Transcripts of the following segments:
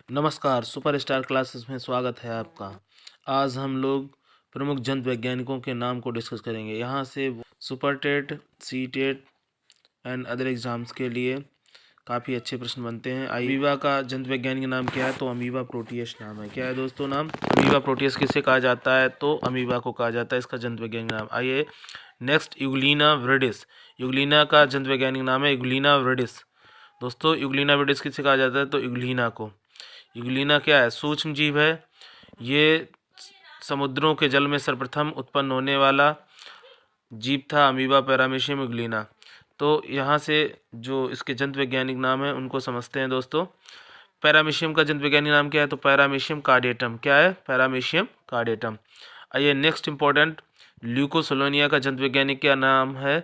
नमस्कार, superstar classes में स्वागत है आपका। आज हम लोग प्रमुख जंतु वैज्ञानिकों के नाम को डिस्कस करेंगे। यहाँ से super TET, C TET and other exams के लिए काफ़ी अच्छे प्रश्न बनते हैं। अमीबा का जंतु वैज्ञानिक नाम क्या है? तो अमीबा प्रोटियस नाम है। क्या है दोस्तों नाम? अमीबा प्रोटियस किसे कहा जाता है? तो अमीबा को कहा जाता है इसका जंतु वैज्ञानिक नाम। आइए नेक्स्ट, यूग्लिना विरिडिस। यूग्लिना का जंतु वैज्ञानिक नाम है यूग्लिना विरिडिस। दोस्तों यूग्लिना विरिडिस किसे कहा जाता है? तो यूग्लिना को। यूग्लिना क्या है? सूक्ष्म जीव है। ये समुद्रों के जल में सर्वप्रथम उत्पन्न होने वाला जीव था, अमीबा पैरामीशियम यूग्लिना। तो यहाँ से जो इसके जंतु वैज्ञानिक नाम है उनको समझते हैं दोस्तों। पैरामीशियम का जंतु वैज्ञानिक नाम क्या है? तो पैरामीशियम कार्डेटम। क्या है? पैरामीशियम कार्डेटम। आइए नेक्स्ट इंपॉर्टेंट, ल्यूकोसोलोनिया का जंतु वैज्ञानिक क्या नाम है?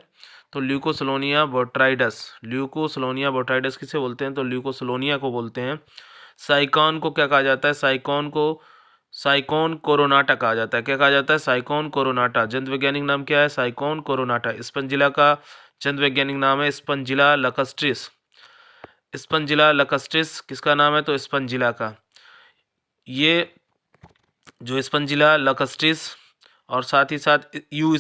तो ल्यूकोसोलोनिया बोट्राइडस। ल्यूकोसोलोनिया बोट्राइडस किसे बोलते हैं? तो ल्यूकोसोलोनिया को बोलते हैं। साइकॉन को क्या कहा जाता है? साइकॉन को साइकॉन कोरोनाटा कहा जाता है। क्या कहा जाता है? साइकॉन कोरोनाटा। जंतु वैज्ञानिक नाम क्या है? साइकॉन कोरोनाटा। स्पंजिला का जंतु वैज्ञानिक नाम है स्पंजिला लकस्ट्रिस। स्पंजिला लकस्ट्रिस किसका नाम है? तो स्पंजिला का। ये जो स्पंजिला लकस्ट्रिस और साथ ही साथ यू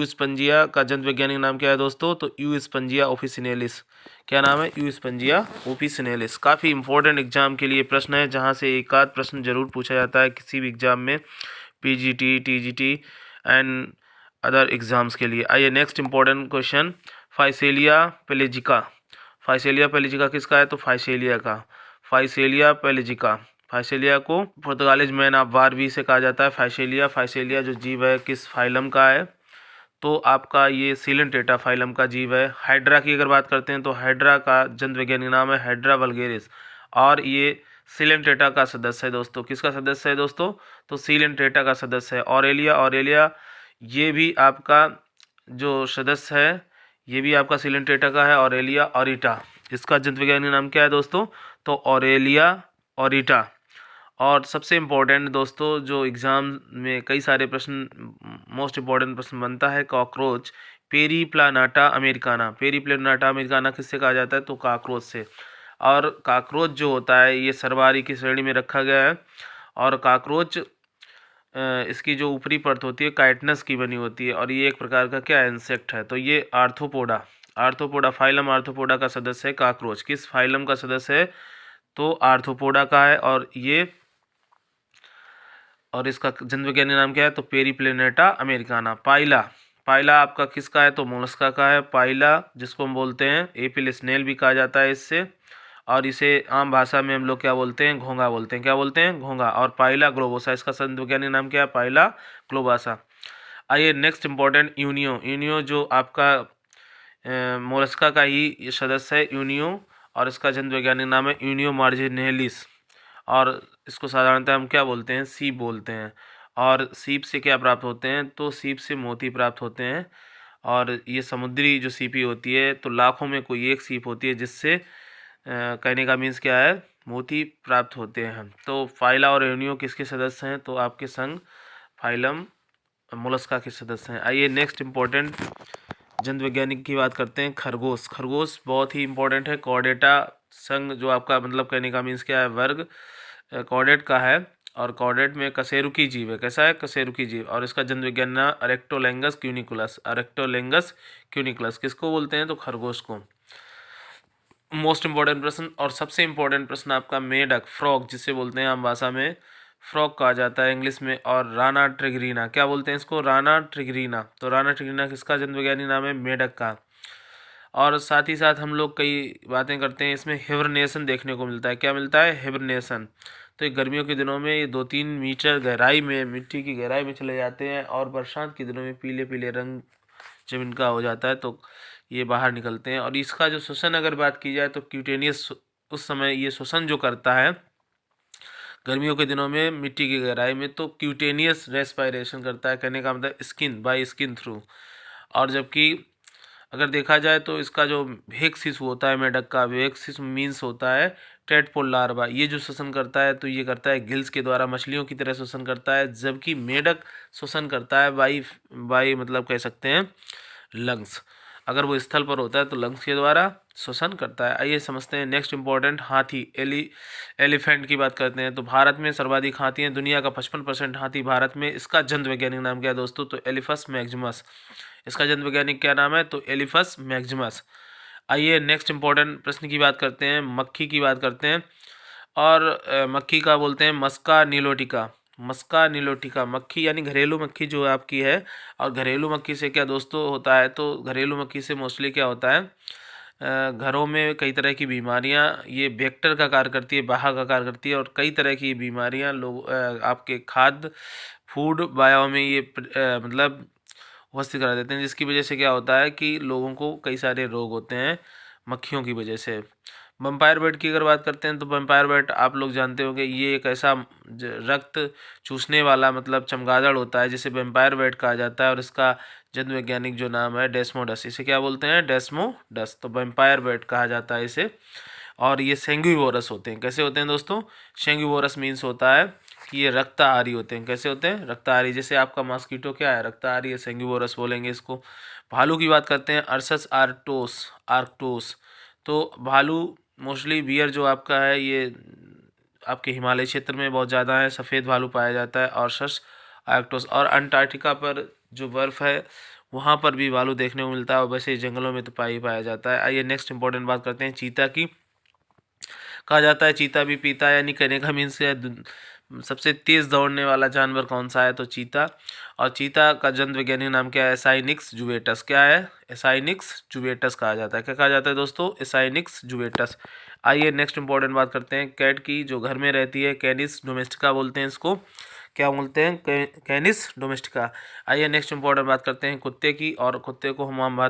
स्पंजिया का जंतु वैज्ञानिक नाम क्या है दोस्तों? तो यू स्पंजिया ऑफिसिनेलिस। क्या नाम है? You Spongia officinalis. काफ़ी इंपॉर्टेंट एग्जाम के लिए प्रश्न है, जहां से एक आध प्रश्न जरूर पूछा जाता है किसी भी एग्जाम में, PGT, TGT and other exams के लिए। आइए next important question, Physalia pelagica. Physalia pelagica किसका है? तो फाइसेलिया का। Physalia pelagica. फाइसेलिया को पुर्तगालिज मैन ऑफ वार भी से कहा जाता है। फाइसेलिया जो जीव है किस फाइलम का है? तो आपका ये सीलेंटेटा फाइलम का जीव है। हाइड्रा की अगर बात करते हैं तो हाइड्रा का जंतु वैज्ञानिक नाम है हाइड्रा वल्गेरिस और ये सीलेंटेटा का सदस्य है दोस्तों। किसका सदस्य है दोस्तों? तो सीलेंटेटा का सदस्य है। ऑरेलिया ये भी आपका जो सदस्य है ये भी आपका सीलेंटेटा का है। ऑरेलिया ऑरिटा, इसका जंतु वैज्ञानिक नाम क्या है दोस्तों? तो ऑरेलिया ऑरिटा। और सबसे इम्पोर्टेंट दोस्तों, जो एग्ज़ाम में कई सारे प्रश्न, मोस्ट इम्पॉर्टेंट प्रश्न बनता है, कॉकरोच पेरीप्लानाटा अमेरिकाना। पेरीप्लानाटा अमेरिकाना किससे कहा जाता है? तो कॉकरोच से। और कॉकरोच जो होता है ये सर्वाहारी की श्रेणी में रखा गया है। और कॉकरोच इसकी जो ऊपरी परत होती है काइटनस की बनी होती है और ये एक प्रकार का क्या इंसेक्ट है? तो ये आर्थ्रोपोडा फाइलम आर्थ्रोपोडा का सदस्य है कॉकरोच। किस फाइलम का सदस्य है? तो आर्थ्रोपोडा का है। और इसका जंतु वैज्ञानिक नाम क्या है? तो पेरीप्लेनेटा अमेरिकाना। पाइला आपका किसका है? तो मोलस्का का है। पाइला जिसको हम बोलते हैं एपिल स्नेल भी कहा जाता है इससे, और इसे आम भाषा में हम लोग क्या बोलते हैं? घोंगा बोलते हैं। क्या बोलते हैं? घोंगा। और पाइला ग्लोबोसा, इसका जंतु वैज्ञानिक नाम क्या है? Pila globosa. आइए नेक्स्ट इंपॉर्टेंट, यूनियो जो आपका मोलस्का का ही सदस्य है यूनियो, और इसका जंतु वैज्ञानिक नाम है यूनियो मार्जिनेलिस। और इसको साधारणतः हम क्या बोलते हैं? सीप बोलते हैं। और सीप से क्या प्राप्त होते हैं? तो सीप से मोती प्राप्त होते हैं। और ये समुद्री जो सीपी होती है तो लाखों में कोई एक सीप होती है जिससे कहने का मीन्स क्या है? मोती प्राप्त होते हैं। तो फाइला और यूनियो किसके सदस्य हैं? तो आपके संग फाइलम मोलस्का के सदस्य हैं। आइए नेक्स्ट इम्पोर्टेंट जंतु वैज्ञानिक की बात करते हैं, खरगोश बहुत ही इंपॉर्टेंट है। कॉर्डेटा संघ जो आपका मतलब कहने का मीन्स क्या है? वर्ग कॉर्डेट का है। और कॉर्डेट में कशेरुकी जीव है। कैसा है? कशेरुकी जीव। और इसका जंतु विज्ञान नाम अरेक्टोलेंगस क्यूनिकुलस। किसको बोलते हैं? तो खरगोश को। मोस्ट इंपॉर्टेंट प्रश्न और सबसे इंपॉर्टेंट प्रश्न आपका मेढक, फ्रॉग जिसे बोलते हैं आम भाषा में फ्रॉग कहा जाता है इंग्लिश में। और राना ट्रिगरीना, क्या बोलते हैं इसको? राना ट्रिगरीना। तो राना ट्रिगरीना किसका जंतु वैज्ञानिक नाम है? मेढक का। और साथ ही साथ हम लोग कई बातें करते हैं, इसमें हिबरनेशन देखने को मिलता है। क्या मिलता है? हिबरनेशन। तो ये गर्मियों के दिनों में ये 2-3 मीटर गहराई में, मिट्टी की गहराई में चले जाते हैं, और बरसात के दिनों में पीले पीले रंग जब इनका हो जाता है तो ये बाहर निकलते हैं। और इसका जो श्वसन अगर बात की जाए तो क्यूटेनियस, उस समय ये श्वसन जो करता है गर्मियों के दिनों में मिट्टी की गहराई में, तो क्यूटेनियस रेस्पायरेशन करता है। कहने का मतलब स्किन बाय स्किन थ्रू। और जबकि अगर देखा जाए तो इसका जो भेक शिशु होता है मेढक का, भेक शिशु मीन्स होता है टेडपोल लार्वा, ये जो श्वसन करता है तो ये करता है गिल्स के द्वारा, मछलियों की तरह श्वसन करता है। जबकि मेढक श्वसन करता है बाई मतलब कह सकते हैं लंग्स। अगर वो स्थल पर होता है तो लंग्स के द्वारा श्वसन करता है। आइए समझते हैं नेक्स्ट इंपॉर्टेंट, हाथी एलिफेंट की बात करते हैं। तो भारत में सर्वाधिक हाथी हैं, दुनिया का 55% हाथी भारत में। इसका जंतु वैज्ञानिक नाम क्या है दोस्तों? तो एलिफस मैक्सिमस। इसका जंतु वैज्ञानिक क्या नाम है? तो एलिफस मैक्सिमस। आइए नेक्स्ट इंपॉर्टेंट प्रश्न की बात करते हैं, मक्खी की बात करते हैं। और मक्खी का बोलते हैं मस्का नीलोटिका। मस्का नीलोटिका मक्खी यानी घरेलू मक्खी जो आपकी है। और घरेलू मक्खी से क्या दोस्तों होता है? तो घरेलू मक्खी से मोस्टली क्या होता है, घरों में कई तरह की बीमारियां, ये वेक्टर का कार्य करती है, वाहक का कार्य करती है, और कई तरह की बीमारियां लोग आपके खाद्य फूड बायो में ये मतलब उपस्थित करा देते हैं, जिसकी वजह से क्या होता है कि लोगों को कई सारे रोग होते हैं मक्खियों की वजह से। वैम्पायर बैट की अगर बात करते हैं तो वैम्पायर बैट आप लोग जानते होंगे, ये एक ऐसा रक्त चूसने वाला मतलब चमगादड़ होता है जिसे वैम्पायर बैट कहा जाता है। और इसका जन्म वैज्ञानिक जो नाम है डेस्मोडस। इसे क्या बोलते हैं? डेस्मोडस। तो वैम्पायर बैट कहा जाता है इसे। और ये सेंग्यूवोरस होते हैं। कैसे होते हैं दोस्तों? सेंग्यूवोरस मीन्स होता है कि ये रक्तआहारी होते हैं। कैसे होते हैं? रक्तआहारी। जैसे आपका मॉस्किटो क्या है? रक्तआहारी है, सेंग्यूवोरस बोलेंगे इसको। भालू की बात करते हैं, अर्सस आर्क्टोस। तो भालू मोस्टली बियर जो आपका है ये आपके हिमालय क्षेत्र में बहुत ज़्यादा है, सफ़ेद भालू पाया जाता है। और अर्सस आर्क्टोस। और अंटार्कटिका पर जो बर्फ़ है वहाँ पर भी भालू देखने को मिलता है, और वैसे जंगलों में तो पाया जाता है। आइए नेक्स्ट इंपॉर्टेंट बात करते हैं चीता की। कहा जाता है चीता भी पीता है, यानी कहने का मीन्स है सबसे तेज़ दौड़ने वाला जानवर कौन सा है? तो चीता। और चीता का जंतु वैज्ञानिक नाम क्या है? एसाइनिक्स जुवेटस। क्या है? एसाइनिक्स जुवेटस कहा जाता है। क्या कहा जाता है दोस्तों? एसाइनिक्स जुवेटस। आइए नेक्स्ट इंपॉर्टेंट बात करते हैं कैट की, जो घर में रहती है, कैनिस डोमेस्टिका बोलते हैं इसको। क्या बोलते हैं? कैनिस डोमेस्टिका। आइए नेक्स्ट इंपॉर्टेंट बात करते हैं कुत्ते की। और कुत्ते को हम आम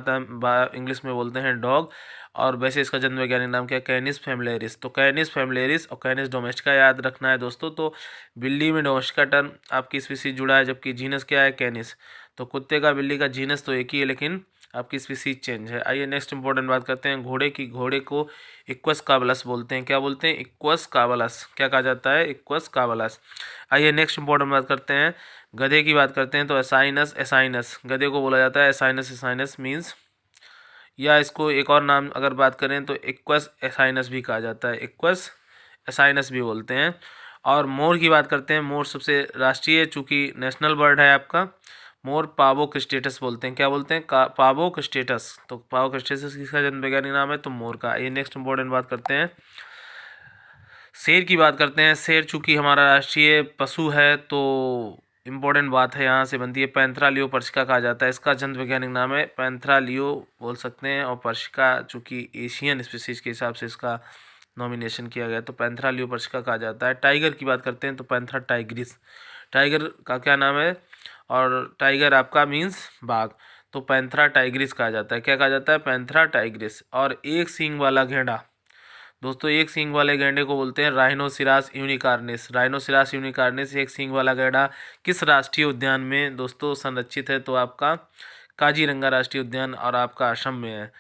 इंग्लिश में बोलते हैं डॉग। और वैसे इसका जन्म वैज्ञानिक नाम क्या है? कैनिस फैमिलियरिस। तो कैनिस फैमिलियरिस और कैनिस डोमेस्टिका याद रखना है दोस्तों। तो बिल्ली में डोमेस्टिका टर्म आपकी स्पीसीज जुड़ा है, जबकि जीनस क्या है? कैनिस। तो कुत्ते का बिल्ली का जीनस तो एक ही है, लेकिन आपकी स्पीसीज चेंज है। आइए नेक्स्ट इंपॉर्टेंट बात करते हैं घोड़े की। घोड़े को इक्वस काबलस बोलते हैं। क्या बोलते हैं? इक्वस काबलस। क्या कहा जाता है? इक्वस काबलस। आइए नेक्स्ट इंपॉर्टेंट बात करते हैं गधे की बात करते हैं। तो एसाइनस गधे को बोला जाता है। एसाइनस मीन्स, या इसको एक और नाम अगर बात करें तो इक्वस एसाइनस भी कहा जाता है, इक्वस एसाइनस भी बोलते हैं। और मोर की बात करते हैं। मोर सबसे राष्ट्रीय, चूँकि नेशनल बर्ड है आपका, मोर पावो क्रिस्टेटस बोलते हैं। क्या बोलते हैं? पावो क्रिस्टेटस। तो पावो क्रिस्टेटस किसका जन्म वैज्ञानिक नाम है? तो मोर का। ये नेक्स्ट इंपॉर्टेंट बात करते हैं शेर की बात करते हैं। शेर चूँकि हमारा राष्ट्रीय पशु है, तो इम्पोर्टेंट बात है यहाँ से बनती है, पैंथरा लियो पर्शिका कहा जाता है। इसका जंतु वैज्ञानिक नाम है पैंथरा लियो बोल सकते हैं। और पर्शिका चूँकि एशियन स्पीसीज के हिसाब से इसका नॉमिनेशन किया गया, तो पैंथरा लियो पर्शिका कहा जाता है। टाइगर की बात करते हैं तो पैंथरा टाइग्रिस। टाइगर का क्या नाम है? और टाइगर आपका मीन्स बाघ, तो पैंथरा टाइग्रिस कहा जाता है। क्या कहा जाता है? Panthera Tigris. और एक सींग वाला गेंडा दोस्तों, एक सींग वाले गैंडे को बोलते हैं राइनोसिरास यूनिकॉर्निस। राइनोसिरास यूनिकॉर्निस एक सींग वाला गैंडा किस राष्ट्रीय उद्यान में दोस्तों संरक्षित है? तो आपका काजीरंगा राष्ट्रीय उद्यान और आपका असम में है।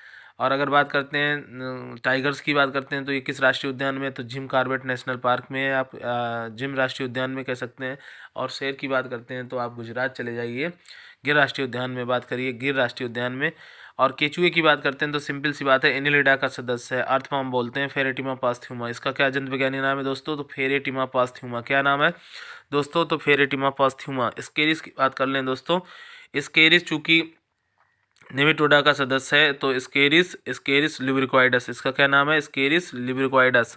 और अगर बात करते हैं टाइगर्स की बात करते हैं तो ये किस राष्ट्रीय उद्यान में है? तो जिम कॉर्बेट नेशनल पार्क में है, आप जिम राष्ट्रीय उद्यान में कह सकते हैं। और शेर की बात करते हैं तो आप गुजरात चले जाइए, गिर राष्ट्रीय उद्यान में बात करिए, गिर राष्ट्रीय उद्यान में। और केचुए की बात करते हैं तो सिंपल सी बात है, एनिलिडा का सदस्य है, अर्थवर्म बोलते हैं, फेरेटिमा पास्थ्यूमा। इसका क्या जंतु वैज्ञानिक नाम है दोस्तों? तो फेरेटिमा पास्थ्यूमा। क्या नाम है दोस्तों? तो फेरेटिमा पास्थ्यूमा। स्केरिस की बात कर लें दोस्तों। स्केरिस चूँकि नेमेटोडा का सदस्य है, तो स्केरिस लिब्रिकॉइडस। इसका क्या नाम है? स्केरिस लिब्रिकॉइडस।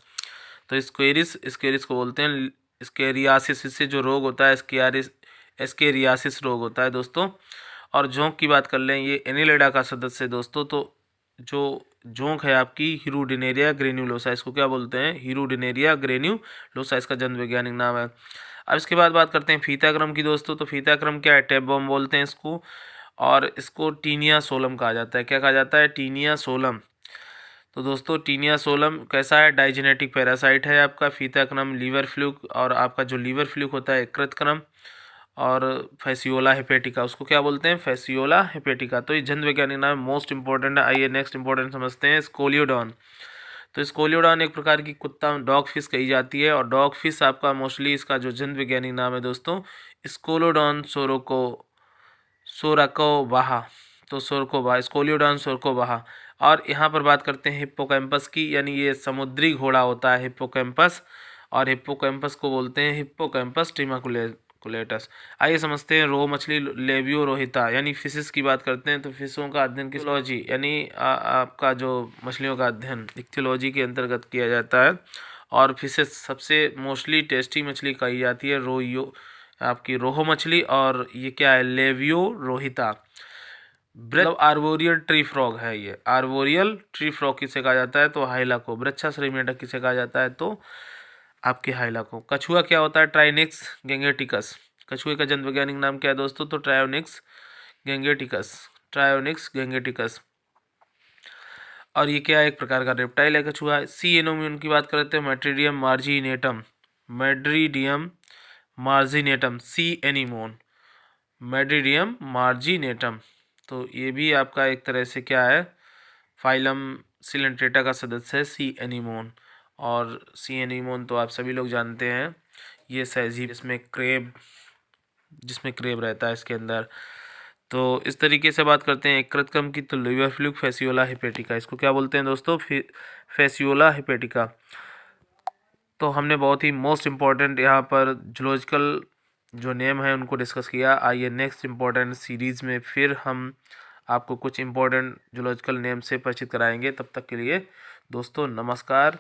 तो स्केरिस को बोलते हैं स्केरियासिस। इससे जो रोग होता है स्केरियासिस रोग होता है दोस्तों। और जोंक की बात कर लें, ये एनिलिडा का सदस्य है दोस्तों। तो जो जोंक है आपकी हीरोडिनेरिया ग्रेन्युलोसा, इसको क्या बोलते हैं? हीरोडिनेरिया ग्रेन्युलोसा इसका जन्म वैज्ञानिक नाम है। अब इसके बाद बात करते हैं फीताक्रम की दोस्तों। तो फीताक्रम क्या है? टैपवर्म बोलते हैं इसको। और इसको टीनिया सोलम कहा जाता है। क्या कहा जाता है? टीनिया सोलम। तो दोस्तों टीनिया सोलम कैसा है? डाइजेनेटिक पैरासाइट है आपका फीताक्रम। लीवर फ्लूक, और आपका जो लीवर फ्लूक होता है कृतक्रम। और फैसियोला हेपेटिका, उसको क्या बोलते हैं? Fasciola hepatica. तो ये जंतु वैज्ञानिक नाम मोस्ट इंपॉर्टेंट है। आइए नेक्स्ट इंपॉर्टेंट समझते हैं स्कोलियोडॉन। तो स्कोलियोडॉन एक प्रकार की कुत्ता डॉग फिश कही जाती है। और डॉग फिश आपका मोस्टली इसका जो जंतु वैज्ञानिक नाम है दोस्तों स्कोलोडॉन सोराकोवाहा। तो सोरकोबा, स्कोलियोडॉन सोरकोबा। और यहाँ पर बात करते हैं हिप्पोकैम्पस की, यानी ये समुद्री घोड़ा होता है हिप्पोकैम्पस, और हिप्पोकैम्पस को बोलते हैं हिप्पोकैम्पस टिमाकुलेटस। आइए समझते हैं रोहू मछली लेबियो रोहिता, यानी फिशेस की बात करते हैं तो फिशों का अध्ययन इक्थियोलॉजी, यानी आपका जो मछलियों का अध्ययन इक्थियोलॉजी के अंतर्गत किया जाता है। और फिशेस सबसे मोस्टली टेस्टी मछली कही जाती है रोहियो, आपकी रोहू मछली। और ये क्या है, लेबियो रोहिता। मतलब आर्बोरियल ट्री फ्रॉग है ये, आर्बोरियल ट्री फ्रॉग किसे कहा जाता है, तो हाइला को। वृक्षाश्रयी मेंढक किसे कहा जाता है, तो आपके हाइला को। कछुआ क्या होता है, ट्राइनिक्स गेंगेटिकस। कछुए का जन्म वैज्ञानिक नाम क्या है दोस्तों, तो ट्रायोनिक्स गेंगेटिकस, ट्रायोनिक्स गेंगेटिकस। और ये क्या है, एक प्रकार का रेप्टाइल है कछुआ। सी एनोमियन की बात करते हैं, मेट्रीडियम मार्जिनेटम, मेड्रीडियम मार्जिनेटम, सी एनीमोन, मेड्रीडियम मार्जिनेटम। तो ये भी आपका एक तरह से क्या है, फाइलम सिलेंट्रेटा का सदस्य है, सी एनीमोन। और सी एनीमोन तो आप सभी लोग जानते हैं, ये सजीव जिसमें क्रेब रहता है इसके अंदर। तो इस तरीके से बात करते हैं कृतकम की, तो लिवर फ्लूक फेसियोला हिपेटिका, इसको क्या बोलते हैं दोस्तों, फेसियोला हिपेटिका। तो हमने बहुत ही मोस्ट इम्पॉर्टेंट यहाँ पर जूलॉजिकल जो नेम है उनको डिस्कस किया। आइए नेक्स्ट इम्पॉर्टेंट सीरीज़ में फिर हम आपको कुछ इम्पोर्टेंट जूलॉजिकल नेम से परिचित कराएंगे। तब तक के लिए दोस्तों नमस्कार।